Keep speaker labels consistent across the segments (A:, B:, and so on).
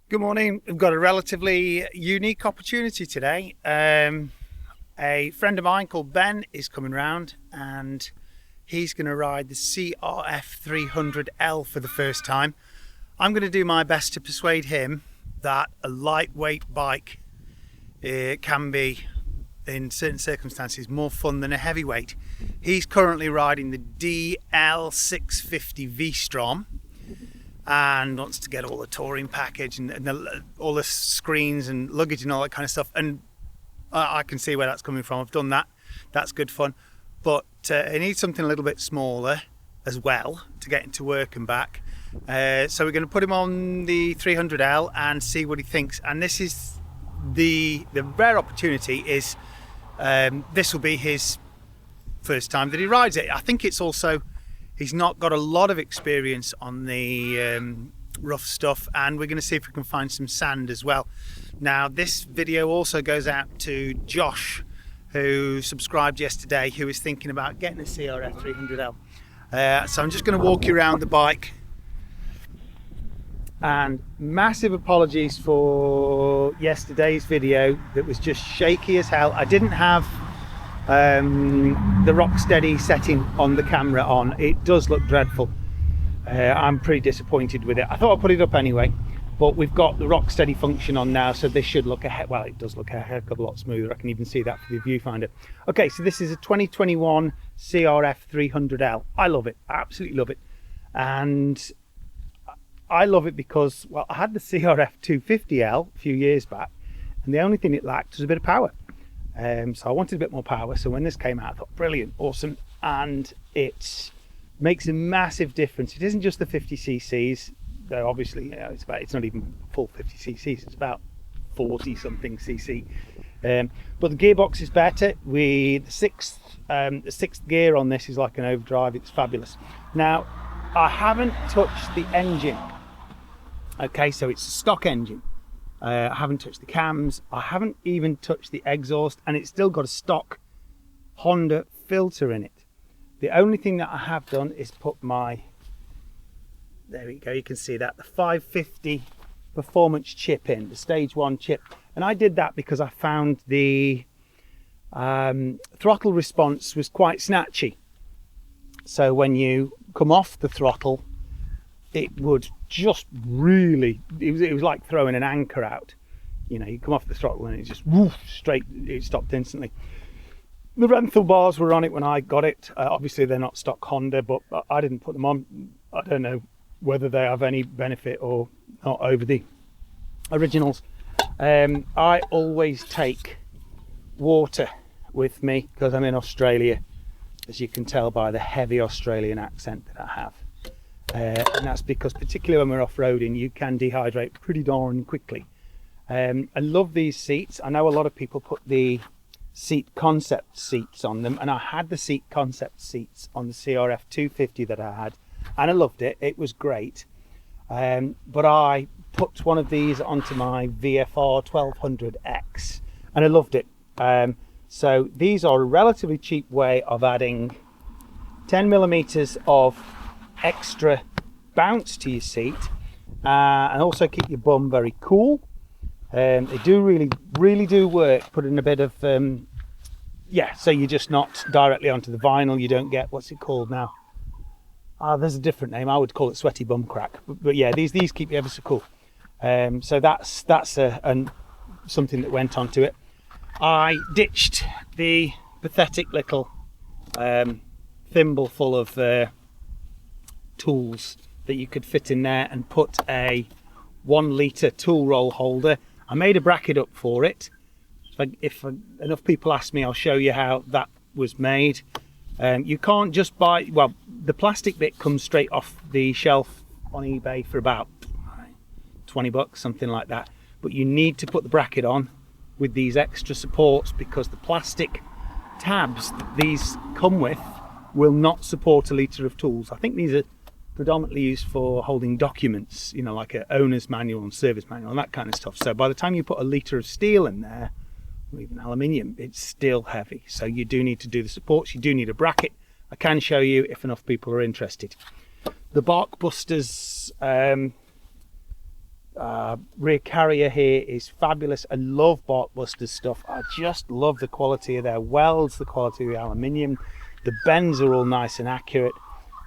A: Good morning. We've got a relatively unique opportunity today. A friend of mine called Ben is coming round and he's going to ride the CRF300L for the first time. I'm going to do my best to persuade him that a lightweight bike can be, in certain circumstances, more fun than a heavyweight. He's currently riding the DL650 Vstrom and wants to get all the touring package and all the screens and luggage and all that kind of stuff. And I can see where that's coming from. I've done that. That's good fun. But he needs something a little bit smaller as well to get into work and back. So we're going to put him on the 300L and see what he thinks. And this is the rare opportunity is this will be his first time that he rides it. I think it's also, he's not got a lot of experience on the rough stuff, and we're going to see if we can find some sand as well. Now, this video also goes out to Josh, who subscribed yesterday, who is thinking about getting a CRF300L. So I'm just going to walk you around the bike. And massive apologies for yesterday's video that was just shaky as hell. I didn't have the rock steady setting on the camera on. It does look dreadful. I'm pretty disappointed with it. I thought I'd put it up anyway, but we've got the rock steady function on now, so this should look well, it does look a heck of a lot smoother. I can even see that for the viewfinder. Okay, so this is a 2021 CRF300L. I love it, I absolutely love it. And I love it because, well, I had the CRF250L a few years back, and the only thing it lacked was a bit of power. So I wanted a bit more power. So when this came out, I thought, brilliant, awesome. And it makes a massive difference. It isn't just the 50 cc's, though obviously, you know, it's not even full 50 cc's, it's about 40 something cc. But the gearbox is better. The sixth gear on this is like an overdrive. It's fabulous. Now, I haven't touched the engine. Okay, so it's a stock engine. I haven't touched the cams, I haven't even touched the exhaust, and it's still got a stock Honda filter in it. The only thing that I have done is put my, there we go, you can see that, the 550 performance chip in, the stage 1 chip. And I did that because I found the throttle response was quite snatchy. So when you come off the throttle, it would just really, it was like throwing an anchor out. You know, you come off the throttle and it just woof, straight, it stopped instantly. The Renthal bars were on it when I got it. Obviously they're not stock Honda, but I didn't put them on. I don't know whether they have any benefit or not over the originals. I always take water with me because I'm in Australia, as you can tell by the heavy Australian accent that I have. And that's because, particularly when we're off-roading, you can dehydrate pretty darn quickly. I love these seats. I know a lot of people put the seat concept seats on them, and I had the seat concept seats on the CRF250 that I had, and I loved it. It was great. But I put one of these onto my VFR 1200X, and I loved it. So these are a relatively cheap way of adding 10 millimeters of extra bounce to your seat, and also keep your bum very cool. They do really do work. Put in a bit of so you're just not directly onto the vinyl. You don't get, what's it called now, there's a different name. I would call it sweaty bum crack, but yeah, these keep you ever so cool. So that's something that went onto it. I ditched the pathetic little thimble full of tools that you could fit in there and put a 1 litre tool roll holder. I made a bracket up for it. If enough people ask me, I'll show you how that was made. You can't just buy, well, the plastic bit comes straight off the shelf on eBay for about 20 bucks, something like that. But you need to put the bracket on with these extra supports because the plastic tabs that these come with will not support a litre of tools. I think these are predominantly used for holding documents, you know, like an owner's manual and service manual and that kind of stuff. So by the time you put a litre of steel in there, or even aluminium, it's still heavy. So you do need to do the supports, you do need a bracket. I can show you if enough people are interested. The Bark Busters rear carrier here is fabulous. I love Barkbusters stuff. I just love the quality of their welds, the quality of the aluminium. The bends are all nice and accurate.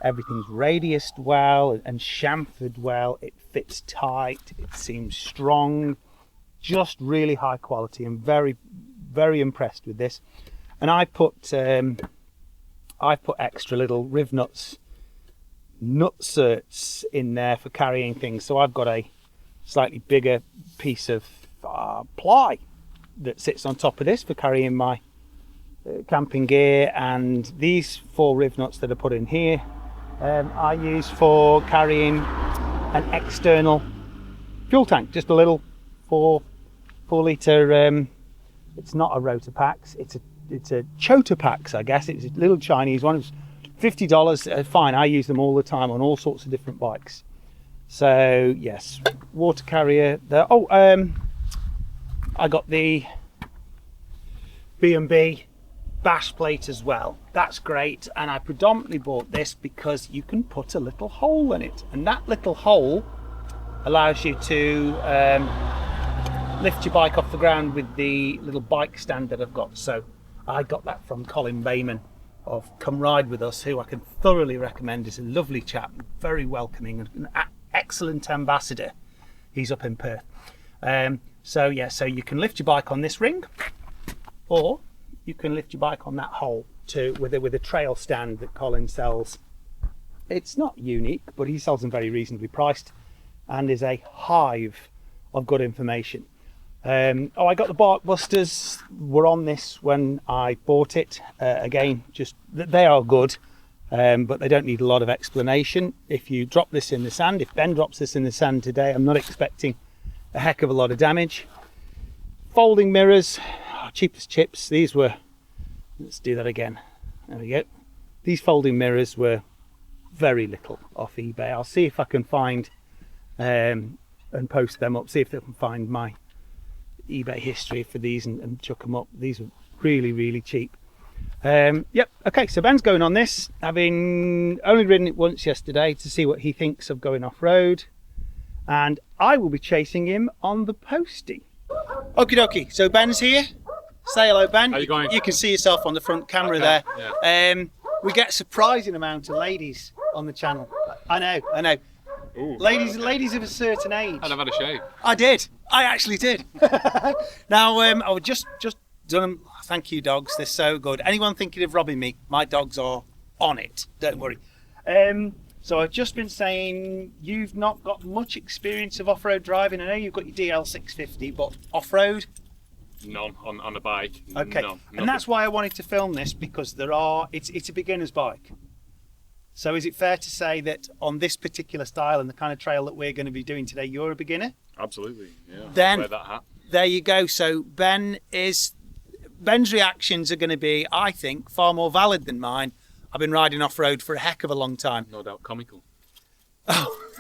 A: Everything's radiused well and chamfered well. It fits tight. It seems strong. Just really high quality. I'm very, very impressed with this. And I put extra little riv nuts, nutserts in there for carrying things. So I've got a slightly bigger piece of ply that sits on top of this for carrying my camping gear, and these 4 riv nuts that are put in here I use for carrying an external fuel tank, just a little 4 litre it's not a Rotopax, it's a Chotopax, I guess. It's a little Chinese one. It's $50. Fine, I use them all the time on all sorts of different bikes. So yes, water carrier there. I got the B&B bash plate as well. That's great, and I predominantly bought this because you can put a little hole in it, and that little hole allows you to lift your bike off the ground with the little bike stand that I've got. So I got that from Colin Bayman of Come Ride With Us, who I can thoroughly recommend. He's a lovely chap, very welcoming, and an excellent ambassador. He's up in Perth. So you can lift your bike on this ring, or you can lift your bike on that hole with a trail stand that Colin sells. It's not unique, but he sells them very reasonably priced and is a hive of good information. I got the Barkbusters, were on this when I bought it. Again, just they are good, but they don't need a lot of explanation. If you drop this in the sand, if Ben drops this in the sand today, I'm not expecting a heck of a lot of damage. Folding mirrors, cheap as chips. These were, let's do that again. There we go. These folding mirrors were very little off eBay. I'll see if I can find and post them up, see if they can find my eBay history for these and chuck them up. These were really, really cheap. Yep, okay, so Ben's going on this, having only ridden it once yesterday to see what he thinks of going off-road, and I will be chasing him on the postie. Okie dokie, so Ben's here. Say hello, Ben.
B: How you going?
A: You can see yourself on the front camera there. Yeah. We get a surprising amount of ladies on the channel. I know.
B: Ooh,
A: ladies of a certain age.
B: And I've had a shave.
A: I actually did. Now, I would just done them. Thank you, dogs. They're so good. Anyone thinking of robbing me, my dogs are on it. Don't worry. So I've just been saying you've not got much experience of off-road driving. I know you've got your DL650, but off-road?
B: None on a bike.
A: Okay,
B: None.
A: And that's why I wanted to film this, because it's a beginner's bike. So is it fair to say that on this particular style and the kind of trail that we're going to be doing today, you're a beginner?
B: Absolutely, yeah.
A: Then,
B: wear that hat.
A: There you go. So Ben's reactions are going to be, I think, far more valid than mine. I've been riding off-road for a heck of a long time.
B: No doubt comical.
A: Oh,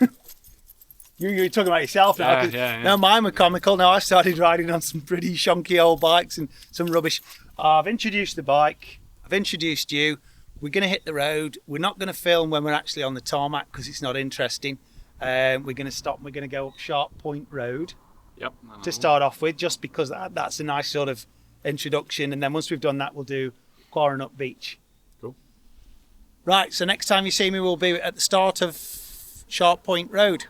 A: you're talking about yourself now.
B: Yeah.
A: No, mine were comical. Now I started riding on some pretty shonky old bikes and some rubbish. I've introduced the bike. I've introduced you. We're going to hit the road. We're not going to film when we're actually on the tarmac because it's not interesting. We're going to stop and we're going to go up Sharp Point Road.
B: Yep.
A: To start off with, just because that's a nice sort of introduction. And then once we've done that, we'll do Quarrenut Beach.
B: Cool.
A: Right, so next time you see me, we'll be at the start of Sharp Point Road.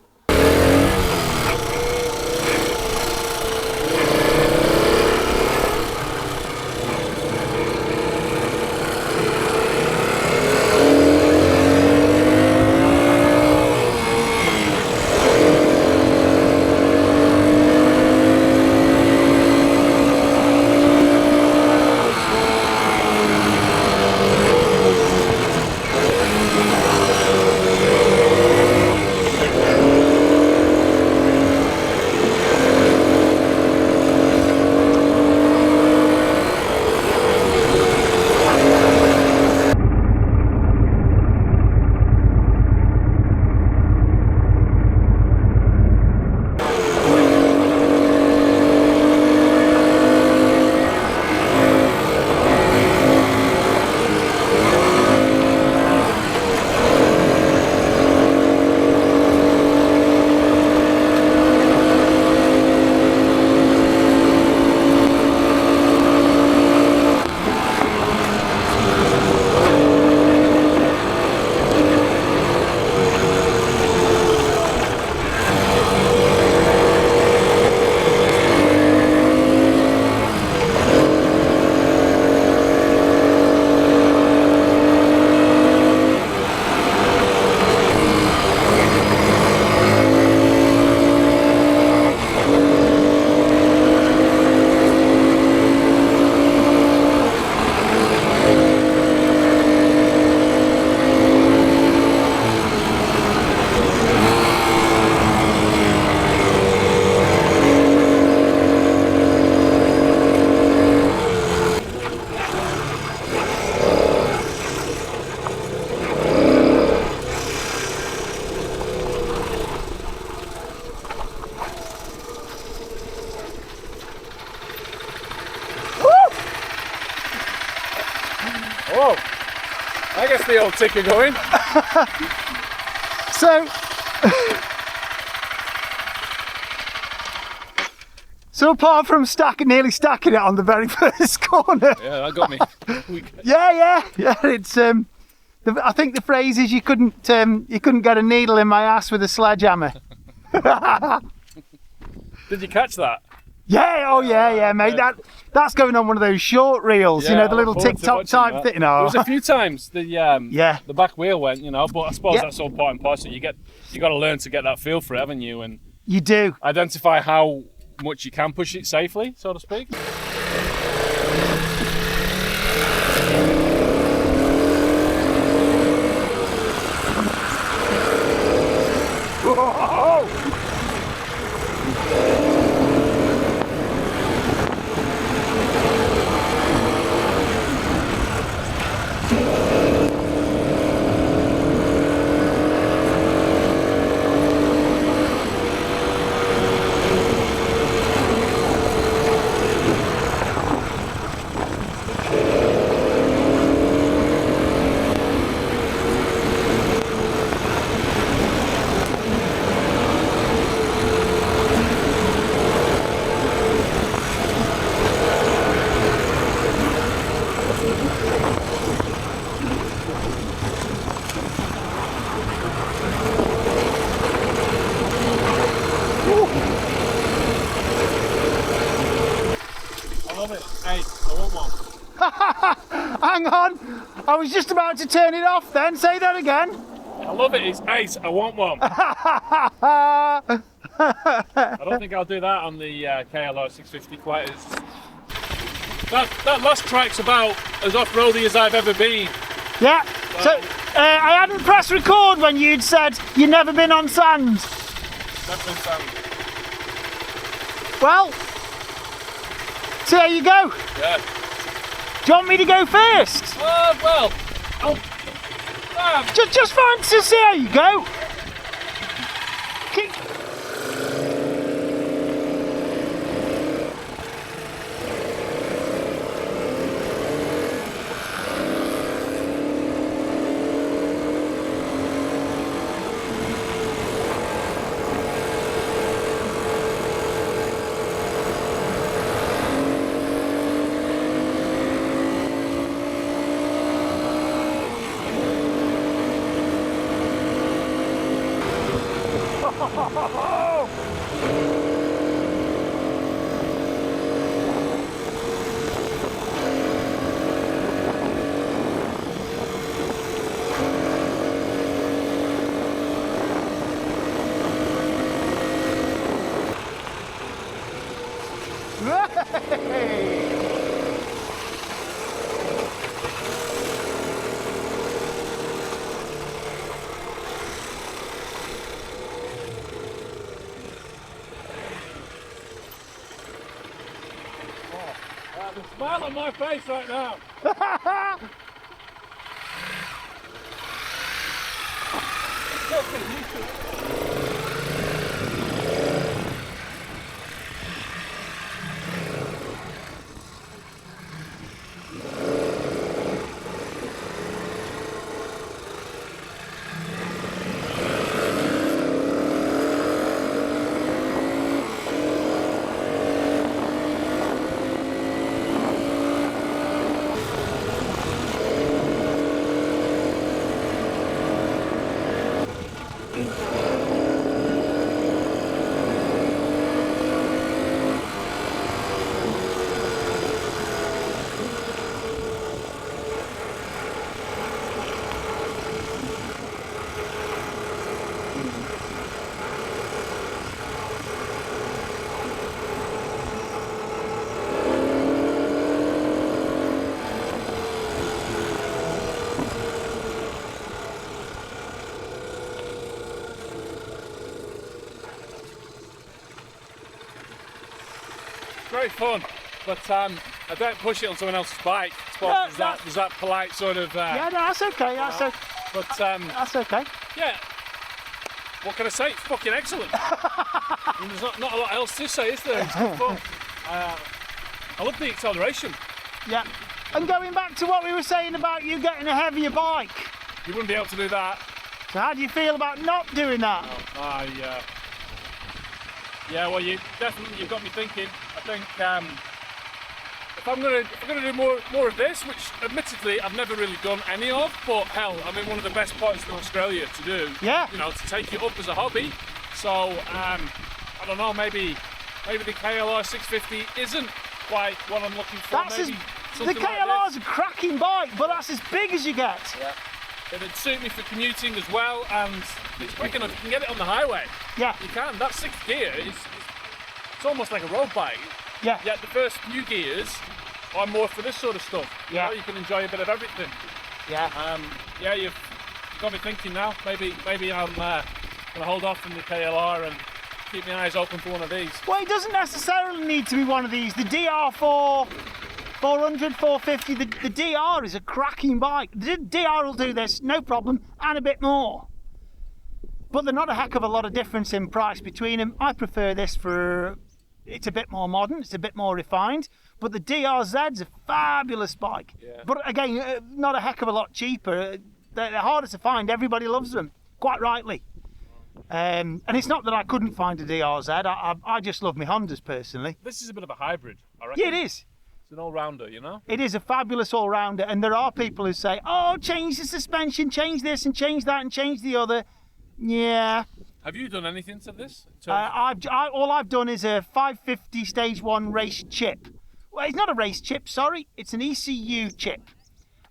B: gets the old ticker going.
A: So apart from nearly stacking it on the very first corner.
B: Yeah, that got me.
A: Yeah. It's I think the phrase is you couldn't get a needle in my ass with a sledgehammer.
B: Did you catch that?
A: Yeah, mate. That's going on one of those short reels,
B: Yeah,
A: you know, the
B: I
A: little
B: look forward to
A: TikTok
B: watching
A: type
B: that.
A: thing.
B: There
A: Oh.
B: was a few times the back wheel went, you know, but I suppose
A: Yeah.
B: that's all part and parcel. You got to learn to get that feel for it, haven't you? And
A: You do.
B: identify how much you can push it safely, so to speak. I love it. Hey, I want one.
A: Hang on. I was just about to turn it off then. Say that again.
B: I love it. It's ace. I want one. I don't think I'll do that on the KLR650 quite as. That last track's about as off-roady as I've ever been.
A: Yeah. So I hadn't pressed record when you'd said you'd never been on sand.
B: Never been sand.
A: Well, so there you go.
B: Yeah.
A: Do you want me to go first?
B: Well.
A: Just fine to see how you go. Keep...
B: There's a smile on my face right now. Very fun, but I don't push it on someone else's bike. I suppose there's that polite sort of.
A: Yeah, no, that's okay.
B: But
A: That's okay.
B: yeah, what can I say? It's fucking excellent. And there's not a lot else to say, is there? It's good fun. I love the acceleration.
A: Yeah. And going back to what we were saying about you getting a heavier bike,
B: You wouldn't be able to do that.
A: so how do you feel about not doing that?
B: Yeah, well, you've got me thinking. I think if I'm gonna do more of this, which admittedly I've never really done any of, but hell, I'm in one of the best points in Australia to do.
A: Yeah.
B: You know, to take it up as a hobby. So I don't know, maybe the KLR650 isn't quite what I'm looking for.
A: The
B: Something
A: KLR
B: like
A: is a cracking bike, but that's as big as you get.
B: this. It'd suit me for commuting as well, and it's quick enough. You can get it on the highway.
A: Yeah.
B: You can. That sixth gear is it's almost like a road bike.
A: Yeah.
B: Yet the first few gears are more for this sort of stuff.
A: Yeah.
B: You know, you can enjoy a bit of everything.
A: Yeah.
B: Yeah, you've got me thinking now. Maybe I'm gonna hold off from the KLR and keep my eyes open for one of these.
A: Well, it doesn't necessarily need to be one of these. The DR4, 400, 450, the DR is a cracking bike. The DR will do this, no problem, and a bit more. But they're not a heck of a lot of difference in price between them. I prefer this for, it's a bit more modern, it's a bit more refined, but the DRZ's a fabulous bike.
B: Yeah.
A: But again, not a heck of a lot cheaper. They're harder to find, everybody loves them, quite rightly. And it's not that I couldn't find a DRZ, I just love my Hondas personally.
B: This is a bit of a hybrid, I reckon.
A: Yeah, it is.
B: It's an all-rounder, you know?
A: It is a fabulous all-rounder, and there are people who say, oh, change the suspension, change this and change that and change the other. Yeah.
B: Have you done anything to this?
A: All I've done is a 550 stage 1 race chip. Well, it's not a race chip, sorry. It's an ECU chip,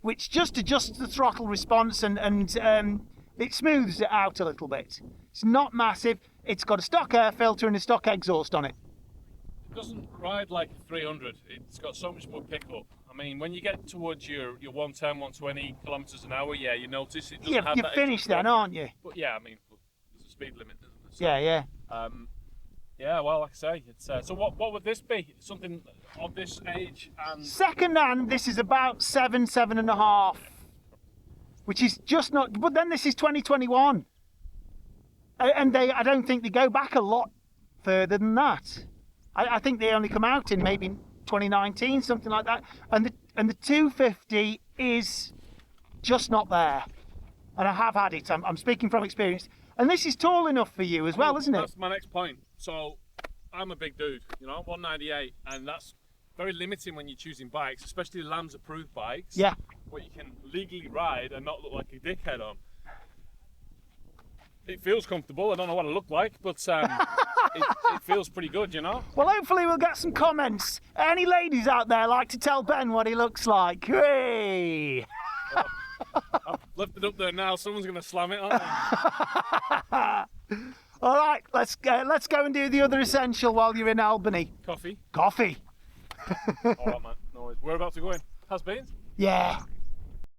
A: which just adjusts the throttle response and it smooths it out a little bit. It's not massive. It's got a stock air filter and a stock exhaust on it.
B: It doesn't ride like a 300. It's got so much more pickup. I mean, when you get towards your 110, 120 kilometers an hour, yeah, you notice it doesn't have
A: You're
B: that
A: finished
B: extra
A: then,
B: grip.
A: aren't you?
B: But yeah, I mean, there's a speed limit, isn't there? So,
A: Yeah.
B: Yeah, well, like I say, it's so. What would this be? Something of this age and
A: Second hand, this is about 7.5, which is just not. But then this is 2021, and I don't think they go back a lot further than that. I think they only come out in maybe 2019, something like that. And the 250 is just not there. And I have had it. I'm speaking from experience. And this is tall enough for you as well, isn't it?
B: That's my next point. So I'm a big dude, you know, 198, and that's very limiting when you're choosing bikes, especially LAMS approved bikes.
A: Yeah.
B: Where you can legally ride and not look like a dickhead on. It feels comfortable. I don't know what I look like, but it feels pretty good, you know.
A: Well, hopefully we'll get some comments. Any ladies out there like to tell Ben what he looks like? Hey!
B: I've left it up there now. Someone's going to slam it, aren't they?
A: All right, let's go and do the other essential while you're in Albany.
B: Coffee.
A: Coffee.
B: All right, man. No worries. We're about to go in. Has been.
A: Yeah.